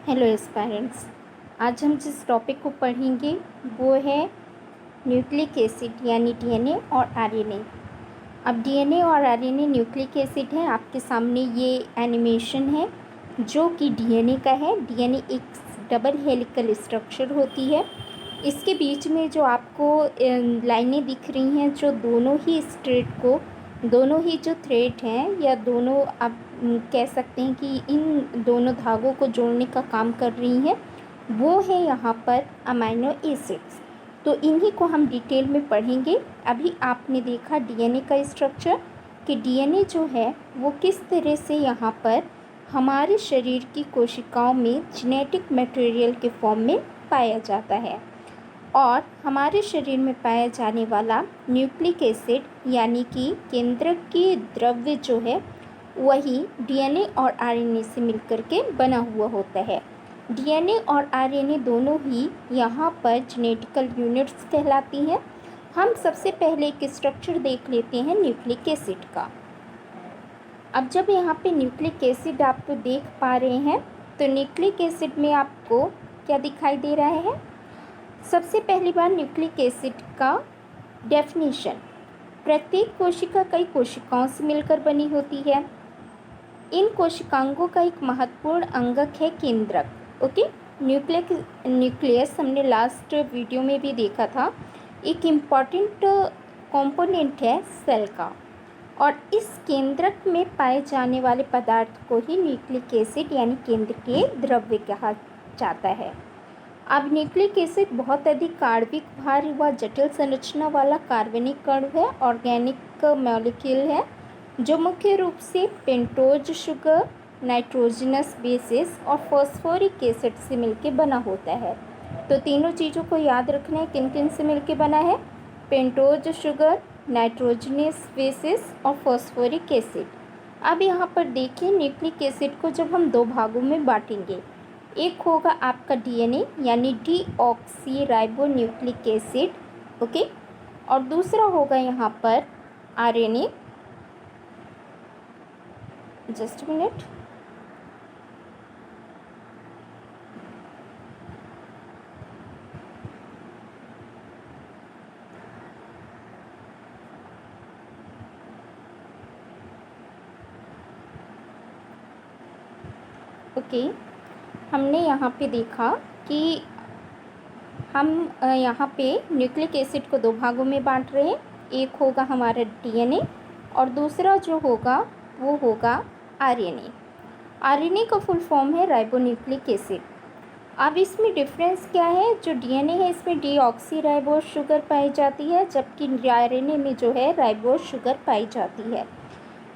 Hello aspirants. आज हम जिस टॉपिक को पढ़ेंगे वो है न्यूक्लिक एसिड यानी डीएनए और आरएनए। अब डीएनए और आरएनए न्यूक्लिक एसिड है। आपके सामने ये एनिमेशन है जो कि डीएनए का है। डीएनए एक डबल हेलिकल स्ट्रक्चर होती है। इसके बीच में जो आपको लाइनें दिख रही हैं जो दोनों ही जो थ्रेड हैं या दोनों आप कह सकते हैं कि इन दोनों धागों को जोड़ने का काम कर रही हैं, वो है यहाँ पर अमीनो एसिड्स। तो इन्हीं को हम डिटेल में पढ़ेंगे। अभी आपने देखा डीएनए का स्ट्रक्चर कि डीएनए जो है वो किस तरह से यहाँ पर हमारे शरीर की कोशिकाओं में जेनेटिक मटेरियल के फॉर्म में पाया जाता है, और हमारे शरीर में पाया जाने वाला न्यूक्लिक एसिड यानी कि केंद्रक की द्रव्य जो है वही डीएनए और आरएनए से मिलकर के बना हुआ होता है। डीएनए और आरएनए दोनों ही यहाँ पर जेनेटिकल यूनिट्स कहलाती हैं। हम सबसे पहले एक स्ट्रक्चर देख लेते हैं न्यूक्लिक एसिड का। अब जब यहाँ पे न्यूक्लिक एसिड आप तो देख पा रहे हैं, तो न्यूक्लिक एसिड में आपको क्या दिखाई दे रहा है? सबसे पहली बार न्यूक्लिक एसिड का डेफिनेशन, प्रत्येक कोशिका कई कोशिकाओं से मिलकर बनी होती है। इन कोशिकांगों का एक महत्वपूर्ण अंगक है केंद्रक। ओके, न्यूक्लियस हमने लास्ट वीडियो में भी देखा था, एक इम्पॉर्टेंट कंपोनेंट है सेल का, और इस केंद्रक में पाए जाने वाले पदार्थ को ही न्यूक्लिक एसिड यानी केंद्र के द्रव्य कहा जाता है। अब न्यूक्लिक एसिड बहुत अधिक आणविक भार व जटिल संरचना वाला कार्बनिक अणु है, ऑर्गेनिक मॉलिक्यूल है, जो मुख्य रूप से पेंटोज शुगर, नाइट्रोजनस बेसिस और फॉस्फोरिक एसिड से मिलकर बना होता है। तो तीनों चीज़ों को याद रखना है, किन किन से मिलकर बना है? पेंटोज शुगर, नाइट्रोजनस बेसिस और फॉस्फोरिक एसिड। अब यहाँ पर देखिए, न्यूक्लिक एसिड को जब हम दो भागों में बांटेंगे, एक होगा आपका डीएनए यानी deoxy ribo nucleic acid, okay, और दूसरा होगा यहाँ पर आरएनए। Just minute. ओके, हमने यहाँ पे देखा कि हम यहाँ पे न्यूक्लिक एसिड को दो भागों में बांट रहे हैं। एक होगा हमारा डीएनए और दूसरा जो होगा वो होगा आरएनए। आरएनए का फुल फॉर्म है राइबोन्यूक्लिक एसिड। अब इसमें डिफरेंस क्या है? जो डीएनए है इसमें डीऑक्सी राइबोज शुगर पाई जाती है, जबकि आरएनए में जो है राइबोज शुगर पाई जाती है।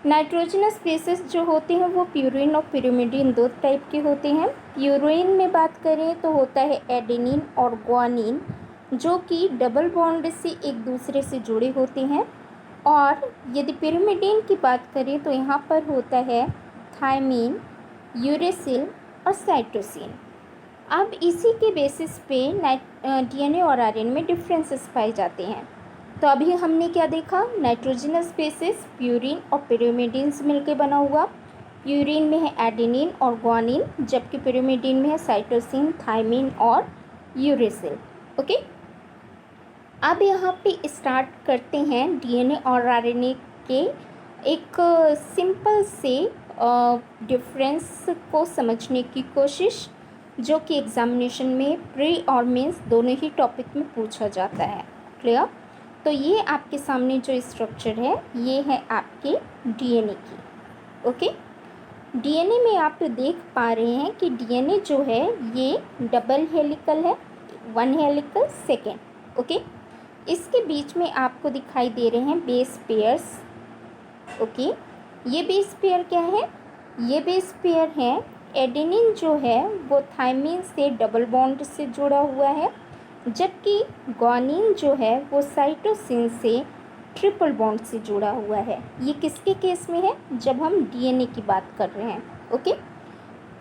नाइट्रोजनस बेसिस जो होते हैं वो प्यूरिन और पिरिमिडीन दो टाइप के होते हैं। प्यूरिन में बात करें तो होता है एडेनिन और ग्वानिन, जो कि डबल बॉन्ड से एक दूसरे से जुड़े होते हैं, और यदि पिरिमिडीन की बात करें तो यहाँ पर होता है थायमीन, यूरेसिल और साइटोसिन। अब इसी के बेसिस पे डीएनए और आरएनए में डिफरेंसेस पाए जाते हैं। तो अभी हमने क्या देखा? नाइट्रोजनस बेसिस प्यूरिन और पिरिमिडीन से मिलकर बना हुआ। प्यूरिन में है एडेनिन और ग्वानिन, जबकि पिरिमिडीन में है साइटोसिन, थायमीन और यूरेसिल। ओके, अब यहाँ पे स्टार्ट करते हैं डीएनए और आरएनए के एक सिंपल से डिफरेंस को समझने की कोशिश, जो कि एग्जामिनेशन में प्री और मेंस दोनों ही टॉपिक में पूछा जाता है। क्लियर? तो ये आपके सामने जो स्ट्रक्चर है ये है आपके डीएनए की। ओके, डीएनए में आप देख पा रहे हैं कि डीएनए जो है ये डबल हेलिकल है, वन हेलिकल सेकेंड। ओके, इसके बीच में आपको दिखाई दे रहे हैं बेस पेयर्स। ओके, ये बेस पेयर क्या है? ये बेस पेयर है एडेनिन जो है वो थायमीन से डबल बॉन्ड से जुड़ा हुआ है, जबकि ग्वानिन जो है वो साइटोसिन से ट्रिपल बॉन्ड से जुड़ा हुआ है। ये किसके केस में है? जब हम डीएनए की बात कर रहे हैं। ओके,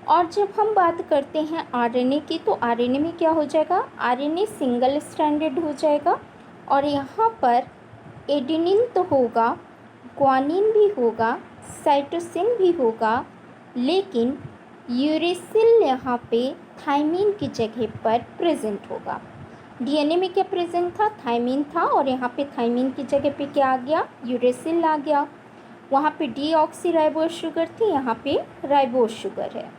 और जब हम बात करते हैं आरएनए की, तो आरएनए में क्या हो जाएगा? आरएनए सिंगल स्ट्रैंडेड हो जाएगा, और यहाँ पर एडेनिन तो होगा, ग्वानिन भी होगा, साइटोसिन भी होगा, लेकिन यूरेसिल यहाँ पे थायमीन की जगह पर प्रेजेंट होगा। डीएनए में क्या प्रेजेंट था? थायमीन था, और यहाँ पे थायमीन की जगह पे क्या आ गया? यूरेसिल आ गया। वहाँ पे डीऑक्सीराइबोज शुगर थी, यहाँ पे राइबोज शुगर है।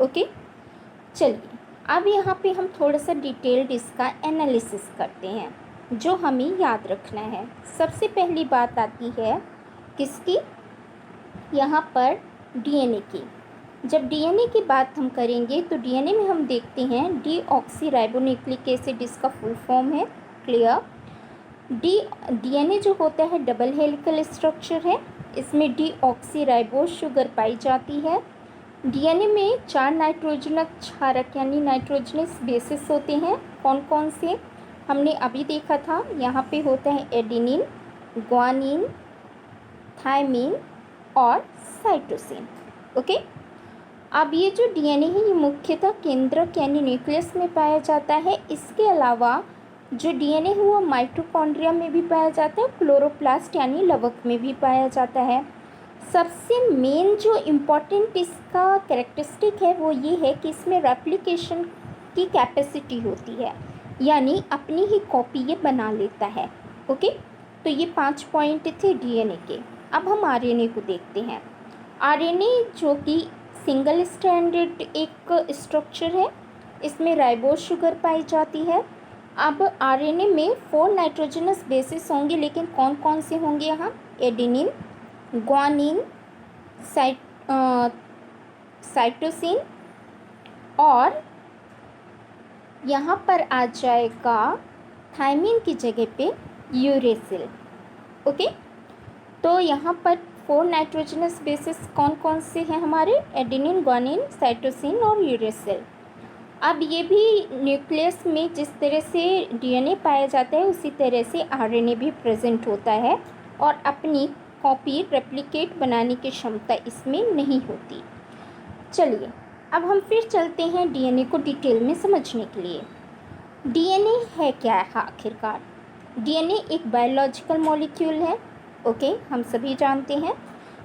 ओके, चलिए अब यहाँ पे हम थोड़ा सा डिटेल्ड इसका एनालिसिस करते हैं जो हमें याद रखना है। सबसे पहली बात आती है किसकी? यहाँ पर डीएनए की। जब डीएनए की बात हम करेंगे तो डीएनए में हम देखते हैं डीऑक्सीराइबोन्यूक्लिक एसिड इसका फुल फॉर्म है। क्लियर? डीएनए जो होता है डबल हेलिकल स्ट्रक्चर है, इसमें डीऑक्सीराइबोज शुगर पाई जाती है। डीएनए में 4 नाइट्रोजनस क्षारक यानी नाइट्रोजनस बेसिस होते हैं। कौन कौन से? हमने अभी देखा था, यहाँ पे होता है एडेनिन, ग्वानिन, थायमीन और साइटोसिन। ओके, अब ये जो डीएनए है ये मुख्यतः केंद्रक यानी न्यूक्लियस में पाया जाता है। इसके अलावा जो डीएनए है वो माइटोकॉन्ड्रिया में भी पाया जाता है, क्लोरोप्लास्ट यानी लवक में भी पाया जाता है। सबसे मेन जो इम्पॉर्टेंट इसका कैरेक्टरिस्टिक है वो ये है कि इसमें रेप्लिकेशन की कैपेसिटी होती है, यानी अपनी ही कॉपी ये बना लेता है। ओके, तो ये 5 पॉइंट थे डीएनए के। अब हम आरएनए को देखते हैं। आरएनए जो कि सिंगल स्ट्रैंडेड एक स्ट्रक्चर है, इसमें राइबोज शुगर पाई जाती है। अब आरएनए में 4 नाइट्रोजनस बेसिस होंगे, लेकिन कौन कौन से होंगे यहाँ? एडेनिन, ग्वानिन, साइटोसिन और यहाँ पर आ जाएगा थायमीन की जगह पे यूरेसिल। ओके, तो यहाँ पर 4 नाइट्रोजनस बेसिस कौन कौन से हैं हमारे? एडेनिन, ग्वानिन, साइटोसिन और यूरेसिल। अब ये भी न्यूक्लियस में जिस तरह से डीएनए पाया जाता है उसी तरह से आरएनए भी प्रेजेंट होता है, और अपनी कॉपी रेप्लिकेट बनाने की क्षमता इसमें नहीं होती। चलिए अब हम फिर चलते हैं डीएनए को डिटेल में समझने के लिए। डीएनए है क्या है आखिरकार? डीएनए एक बायोलॉजिकल मॉलिक्यूल है। ओके, हम सभी जानते हैं,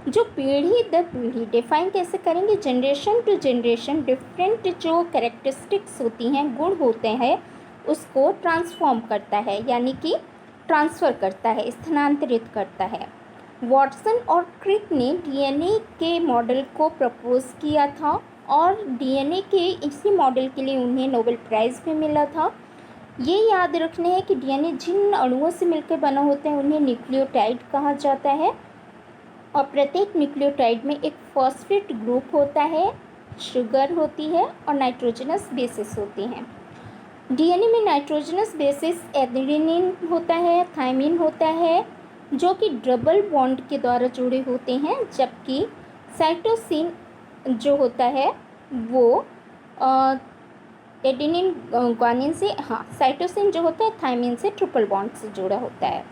जो पीढ़ी दर पीढ़ी डिफाइन कैसे करेंगे? जनरेशन टू जनरेशन डिफरेंट जो कैरेक्टरिस्टिक्स होती हैं, गुण होते हैं, उसको ट्रांसफॉर्म करता है, यानी कि ट्रांसफ़र करता है, स्थानांतरित करता है। वॉटसन और क्रिक ने डीएनए के मॉडल को प्रपोज किया था, और डीएनए के इसी मॉडल के लिए उन्हें नोबेल प्राइज़ भी मिला था। ये याद रखने है कि डीएनए जिन अणुओं से मिलकर बना होता है उन्हें न्यूक्लियोटाइड कहा जाता है, और प्रत्येक न्यूक्लियोटाइड में एक फॉस्फेट ग्रुप होता है, शुगर होती है और नाइट्रोजनस बेसिस होते हैं। डीएनए में नाइट्रोजनस बेसिस एडेनिन होता है, थायमीन होता है, जो कि डबल बॉन्ड के द्वारा जुड़े होते हैं, जबकि साइटोसिन जो होता है वो एडेनिन ग्वानिन से, साइटोसिन जो होता है थायमीन से ट्रिपल बॉन्ड से जुड़ा होता है।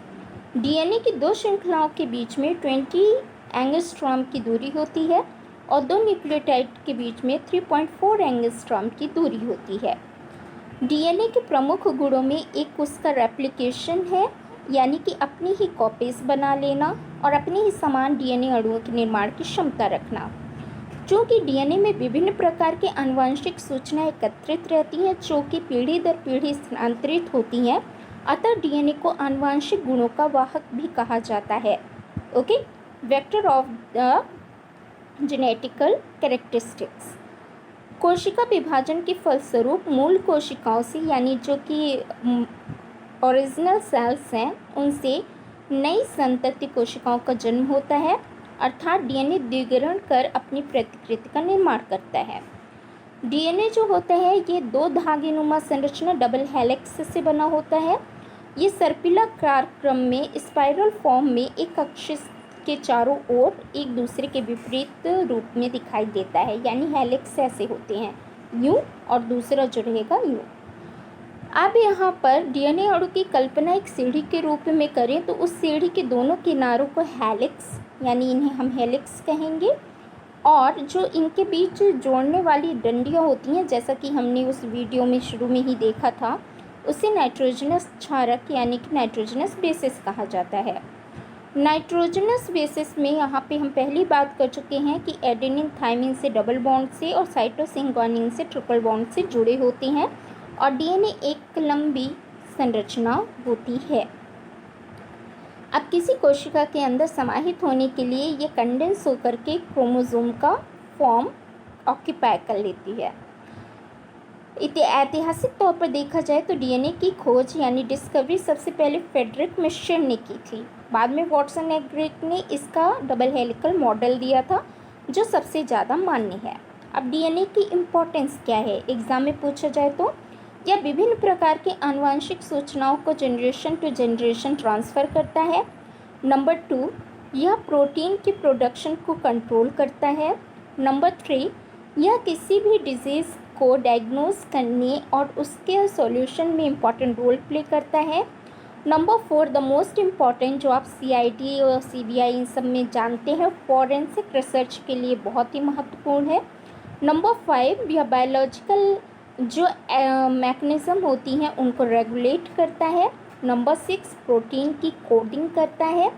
डीएनए की 2 श्रृंखलाओं के बीच में 20 एंगस्ट्रॉम की दूरी होती है, और 2 न्यूक्लियोटाइड के बीच में 3.4 एंगस्ट्रॉम की दूरी होती है। डीएनए के प्रमुख गुणों में एक उसका रेप्लिकेशन है, यानी कि अपनी ही कॉपीज बना लेना और अपने ही समान डीएनए अणुओं के निर्माण की क्षमता रखना। चूँकि डीएनए में विभिन्न प्रकार के आनुवंशिक सूचनाएं एकत्रित रहती हैं जो कि पीढ़ी दर पीढ़ी स्थानांतरित होती हैं, अतः डीएनए को आनुवंशिक गुणों का वाहक भी कहा जाता है। Okay, vector of the genetical characteristics. कोशिका विभाजन के फलस्वरूप मूल कोशिकाओं से, यानी जो कि ओरिजिनल सेल्स हैं, उनसे नई संतति कोशिकाओं का जन्म होता है, अर्थात डीएनए द्विगुणन कर अपनी प्रतिकृति का निर्माण करता है। डीएनए जो होता है ये 2 धागेनुमा संरचना डबल हेलिक्स से बना होता है। ये सर्पिलाकार क्रम में स्पाइरल फॉर्म में एक अक्ष के चारों ओर एक दूसरे के विपरीत रूप में दिखाई देता है, यानी हेलिक्स ऐसे होते हैं यूँ, और दूसरा जो रहेगा यूँ। अब यहाँ पर डीएनए अणु की कल्पना एक सीढ़ी के रूप में करें तो उस सीढ़ी के दोनों किनारों को हेलिक्स, यानी इन्हें हम हेलिक्स कहेंगे, और जो इनके बीच जोड़ने वाली डंडियाँ होती हैं, जैसा कि हमने उस वीडियो में शुरू में ही देखा था, उसे नाइट्रोजनस क्षारक यानी कि नाइट्रोजनस बेसिस कहा जाता है। नाइट्रोजनस बेसिस में यहाँ पे हम पहली बात कर चुके हैं कि एडेनिन थाइमिन से डबल बॉन्ड से और साइटोसिन ग्वानिन से ट्रिपल बॉन्ड से जुड़े होते हैं और डीएनए एक लंबी संरचना होती है। अब किसी कोशिका के अंदर समाहित होने के लिए ये कंडेंस होकर के क्रोमोसोम का फॉर्म ऑक्यूपाई कर लेती है। ऐतिहासिक तौर पर देखा जाए तो डीएनए की खोज यानी डिस्कवरी सबसे पहले फ्रेडरिक मिशर ने की थी। बाद में वाटसन एंड क्रिक ने इसका डबल हेलिकल मॉडल दिया था जो सबसे ज़्यादा मान्य है। अब डीएनए की इम्पोर्टेंस क्या है एग्जाम में पूछा जाए तो यह विभिन्न प्रकार के आनुवंशिक सूचनाओं को जनरेशन टू जनरेशन ट्रांसफ़र करता है। नंबर 2, यह प्रोटीन की प्रोडक्शन को कंट्रोल करता है। नंबर 3, यह किसी भी डिजीज़ को डायग्नोस करने और उसके सॉल्यूशन में इम्पॉर्टेंट रोल प्ले करता है। नंबर 4, द मोस्ट इम्पॉर्टेंट जो आप सीआईडी और सीबीआई इन सब में जानते हैं, फॉरेंसिक रिसर्च के लिए बहुत ही महत्वपूर्ण है। नंबर 5, यह बायोलॉजिकल जो मैकेनिज़्म होती हैं उनको रेगुलेट करता है। नंबर 6, प्रोटीन की कोडिंग करता है।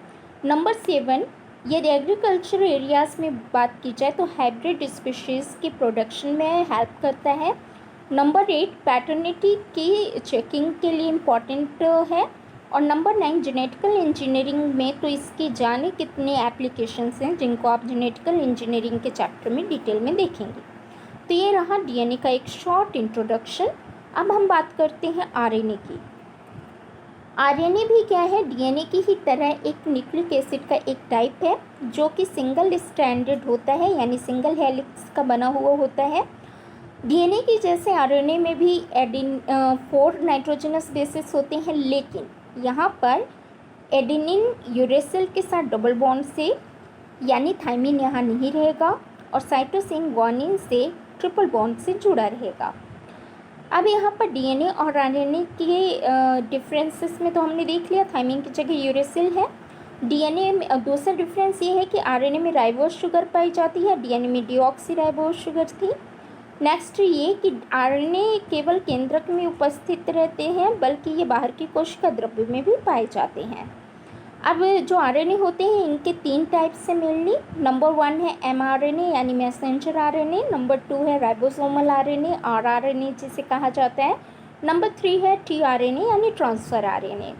नंबर 7, यदि एग्रीकल्चर एरियाज़ में बात की जाए तो हाइब्रिड स्पीशीज़ की प्रोडक्शन में हेल्प करता है। नंबर 8, पैटर्निटी की चेकिंग के लिए इम्पॉर्टेंट है। और नंबर 9, जेनेटिकल इंजीनियरिंग में तो इसके जाने कितने एप्लीकेशंस हैं जिनको आप जेनेटिकल इंजीनियरिंग के चैप्टर में डिटेल में देखेंगे। तो ये रहा डीएनए का एक शॉर्ट इंट्रोडक्शन। अब हम बात करते हैं आरएनए की। आरएनए भी क्या है, डीएनए की ही तरह एक न्यूक्लिक एसिड का एक टाइप है जो कि सिंगल स्ट्रैंडेड होता है यानी सिंगल हेलिक्स का बना हुआ होता है। डीएनए की जैसे आरएनए में भी 4 नाइट्रोजनस बेसिस होते हैं, लेकिन यहाँ पर एडेनिन यूरेसिल के साथ डबल बॉन्ड से यानी थाइमिन यहाँ नहीं रहेगा और साइटोसिन ग्वानिन से ट्रिपल बॉन्ड से जुड़ा रहेगा। अब यहाँ पर डीएनए और आरएनए के डिफरेंसेस में तो हमने देख लिया, थाइमिन की जगह यूरेसिल है। डीएनए में दूसरा डिफरेंस ये है कि आरएनए में राइबोस शुगर पाई जाती है, डीएनए में डीऑक्सीराइबोस शुगर थी। नेक्स्ट ये कि आरएनए केवल केंद्रक में उपस्थित रहते हैं बल्कि ये बाहर की कोशिका द्रव्य में भी पाए जाते हैं। अब जो आरएनए होते हैं इनके 3 टाइप्स से मेनली। नंबर 1 है एमआरएनए यानी मैसेंजर आरएनए। नंबर 2 है राइबोसोमल आरएनए आरआरएनए जिसे कहा जाता है। नंबर 3 है टीआरएनए यानी ट्रांसफ़र आरएनए।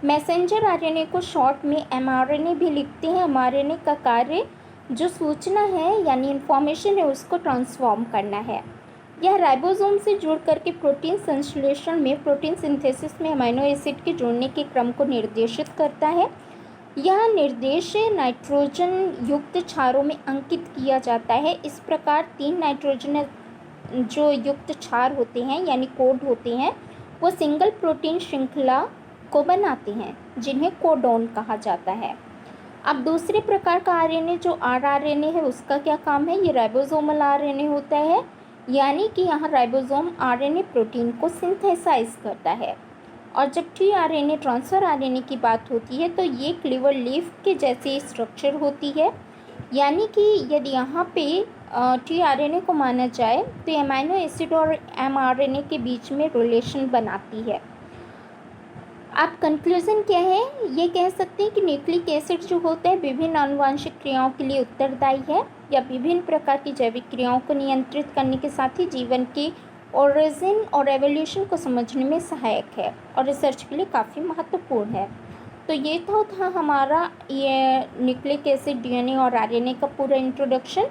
मैसेंजर आरएनए को शॉर्ट में एमआरएनए भी लिखते हैं। एमआरएनए का कार्य जो सूचना है यानी इन्फॉर्मेशन है उसको ट्रांसफॉर्म करना है। यह राइबोसोम से जुड़ करके प्रोटीन संश्लेषण में प्रोटीन सिंथेसिस में अमीनो एसिड के जोड़ने के क्रम को निर्देशित करता है। यह निर्देश नाइट्रोजन युक्त क्षारों में अंकित किया जाता है। इस प्रकार 3 नाइट्रोजन जो युक्त क्षार होते हैं यानी कोड होते हैं वो सिंगल प्रोटीन श्रृंखला को बनाते हैं जिन्हें कोडोन कहा जाता है। अब दूसरे प्रकार का आरएनए जो आरआरएनए है उसका क्या काम है, ये राइबोसोमल आरएनए होता है यानी कि यहाँ राइबोसोम आरएनए प्रोटीन को सिंथेसाइज करता है। और जब टीआरएनए ट्रांसफ़र आरएनए की बात होती है तो ये क्लीवर लीफ के जैसी स्ट्रक्चर होती है, यानी कि यदि यहाँ पे टीआरएनए को माना जाए तो अमीनो एसिड और एमआरएनए के बीच में रिलेशन बनाती है। अब कंक्लूज़न क्या है, ये कह सकते हैं कि न्यूक्लिक एसिड जो होता है विभिन्न आनुवंशिक क्रियाओं के लिए उत्तरदायी है या विभिन्न प्रकार की जैविक क्रियाओं को नियंत्रित करने के साथ ही जीवन की ओरिजिन और एवोल्यूशन को समझने में सहायक है और रिसर्च के लिए काफ़ी महत्वपूर्ण है। तो ये तो था हमारा ये न्यूक्लिक एसिड, डीएनए और आरएनए का पूरा इंट्रोडक्शन।